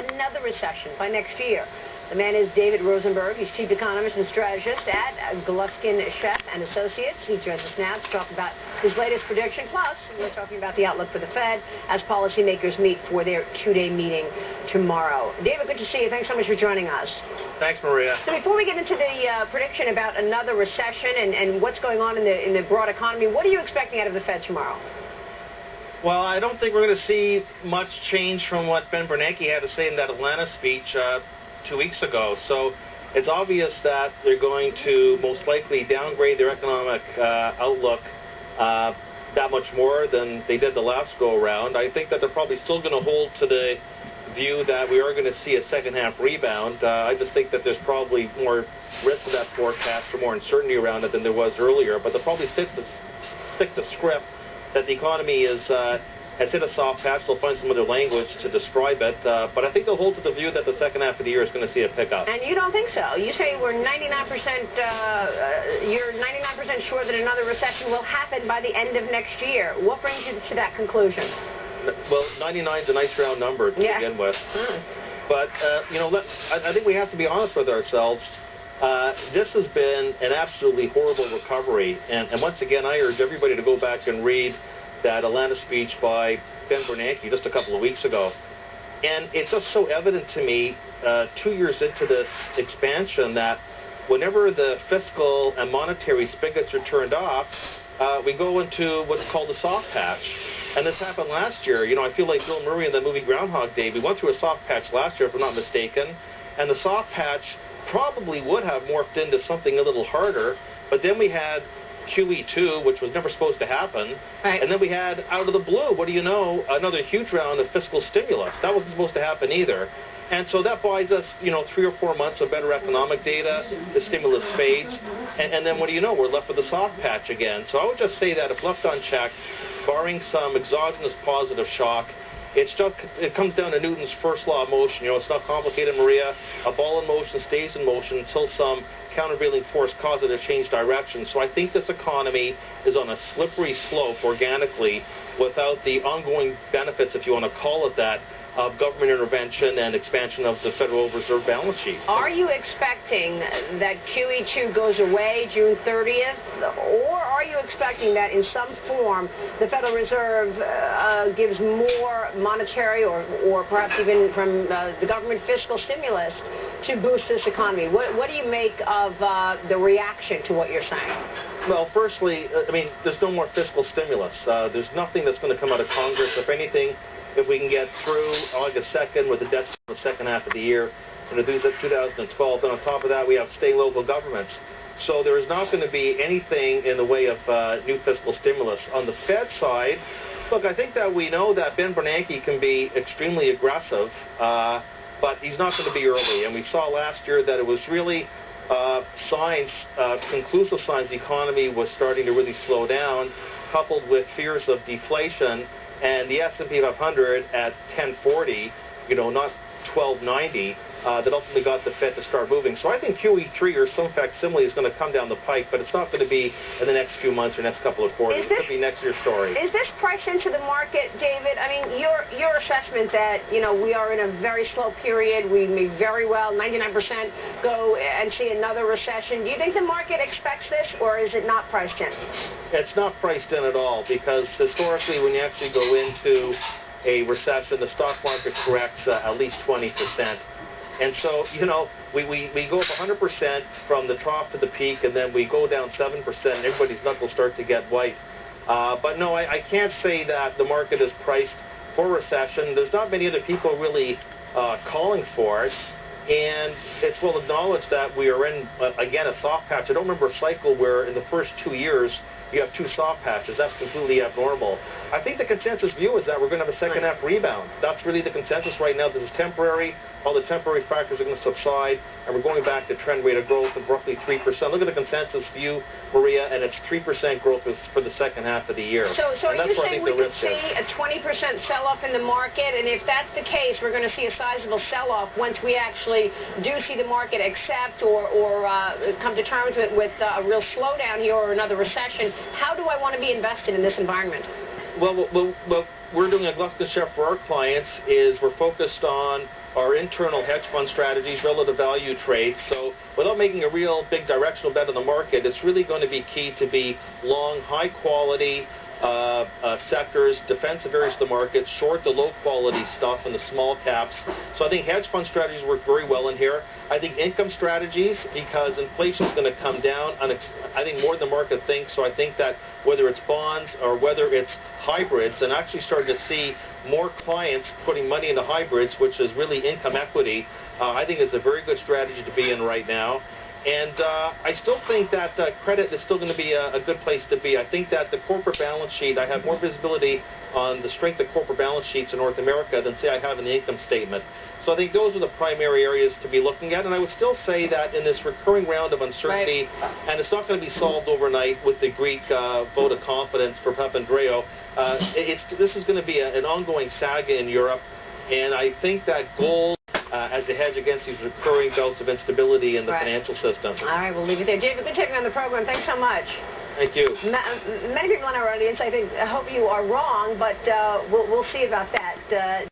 another recession by next year. The man is David Rosenberg. He's chief economist and strategist at Gluskin Sheff and Associates. He joins us now to talk about his latest prediction. Plus, we're talking about the outlook for the Fed as policymakers meet for their two-day meeting tomorrow. David, good to see you. Thanks so much for joining us. Thanks, Maria. So before we get into the prediction about another recession and what's going on in the broad economy, what are you expecting out of the Fed tomorrow? Well, I don't think we're going to see much change from what Ben Bernanke had to say in that Atlanta speech 2 weeks ago. So it's obvious that they're going to most likely downgrade their economic outlook that much more than they did the last go-around. I think that they're probably still going to hold to the view that we are going to see a second-half rebound. I just think that there's probably more risk to that forecast or more uncertainty around it than there was earlier. But they'll probably stick to script that the economy has hit a soft patch. They'll find some other language to describe it. But I think they'll hold to the view that the second half of the year is going to see a pickup. And you don't think so? You say we're 99%, you're 99% sure that another recession will happen by the end of next year. What brings you to that conclusion? Well, 99 is a nice round number to begin with. But, I think we have to be honest with ourselves. This has been an absolutely horrible recovery. And once again, I urge everybody to go back and read that Atlanta speech by Ben Bernanke just a couple of weeks ago. And it's just so evident to me 2 years into this expansion that whenever the fiscal and monetary spigots are turned off, we go into what's called a soft patch. And this happened last year. You know, I feel like Bill Murray in the movie Groundhog Day. We went through a soft patch last year, if I'm not mistaken. And the soft patch probably would have morphed into something a little harder. But then we had QE2, which was never supposed to happen. Right. And then we had, out of the blue, what do you know, another huge round of fiscal stimulus. That wasn't supposed to happen either. And so that buys us, 3 or 4 months of better economic data. The stimulus fades. And then what do you know? We're left with a soft patch again. So I would just say that if left unchecked, barring some exogenous positive shock, it comes down to Newton's first law of motion. It's not complicated, Maria. A ball in motion stays in motion until some countervailing force causes it to change direction. So I think this economy is on a slippery slope organically without the ongoing benefits, if you want to call it that, of government intervention and expansion of the Federal Reserve balance sheet. Are you expecting that QE2 goes away June 30th, or are you expecting that in some form the Federal Reserve gives more monetary or perhaps even from the government fiscal stimulus to boost this economy? What do you make of the reaction to what you're saying? Well, firstly, there's no more fiscal stimulus. There's nothing that's going to come out of Congress. If anything, if we can get through August 2nd with the debt in the second half of the year, and do 2012, and on top of that, we have state and local governments. So there is not going to be anything in the way of new fiscal stimulus. On the Fed side, look, I think that we know that Ben Bernanke can be extremely aggressive, but he's not going to be early. And we saw last year that it was really conclusive signs the economy was starting to really slow down, coupled with fears of deflation. And the S&P 500 at 1040, not 1290, that ultimately got the Fed to start moving. So I think QE3 or some facsimile is going to come down the pike, but it's not going to be in the next few months or next couple of quarters. It could be next year's story. Is this priced into the market, David? I mean, your assessment that, we are in a very slow period, we may very well, 99%, go and see another recession. Do you think the market expects this, or is it not priced in? It's not priced in at all, because historically when you actually go into a recession, the stock market corrects at least 20%. And so, we go up 100% from the trough to the peak, and then we go down 7%, and everybody's knuckles start to get white. But no, I can't say that the market is priced for recession. There's not many other people really calling for it. And it's well acknowledged that we are in, again, a soft patch. I don't remember a cycle where in the first 2 years you have 2 soft patches. That's completely abnormal. I think the consensus view is that we're going to have a second-half rebound. That's really the consensus right now. This is temporary. All the temporary factors are going to subside, and we're going back to trend rate of growth of roughly 3%. Look at the consensus view, Maria, and it's 3% growth for the second half of the year. So are you saying we could see a 20% sell-off in the market? And if that's the case, we're going to see a sizable sell-off once we actually do see the market accept or come to terms with a real slowdown here or another recession. How do I want to be invested in this environment? Well, we're doing a Gluskin Sheff for our clients is we're focused on our internal hedge fund strategies, relative value trades. So without making a real big directional bet on the market, it's really going to be key to be long, high-quality sectors, defensive areas of the market, short the low-quality stuff and the small caps. So I think hedge fund strategies work very well in here. I think income strategies, because inflation is going to come down, I think more than the market thinks. So I think that whether it's bonds or whether it's hybrids, and actually starting to see more clients putting money into hybrids, which is really income equity, I think is a very good strategy to be in right now. And I still think that credit is still going to be a good place to be. I think that the corporate balance sheet, I have more visibility on the strength of corporate balance sheets in North America than, say, I have in the income statement. So I think those are the primary areas to be looking at. And I would still say that in this recurring round of uncertainty, and it's not going to be solved overnight with the Greek vote of confidence for Papandreou, this is going to be an ongoing saga in Europe. And I think that gold, as a hedge against these recurring bouts of instability in the financial system. All right, we'll leave it there. David, good taking on the program. Thanks so much. Thank you. Many people in our audience, I hope you are wrong, but we'll see about that.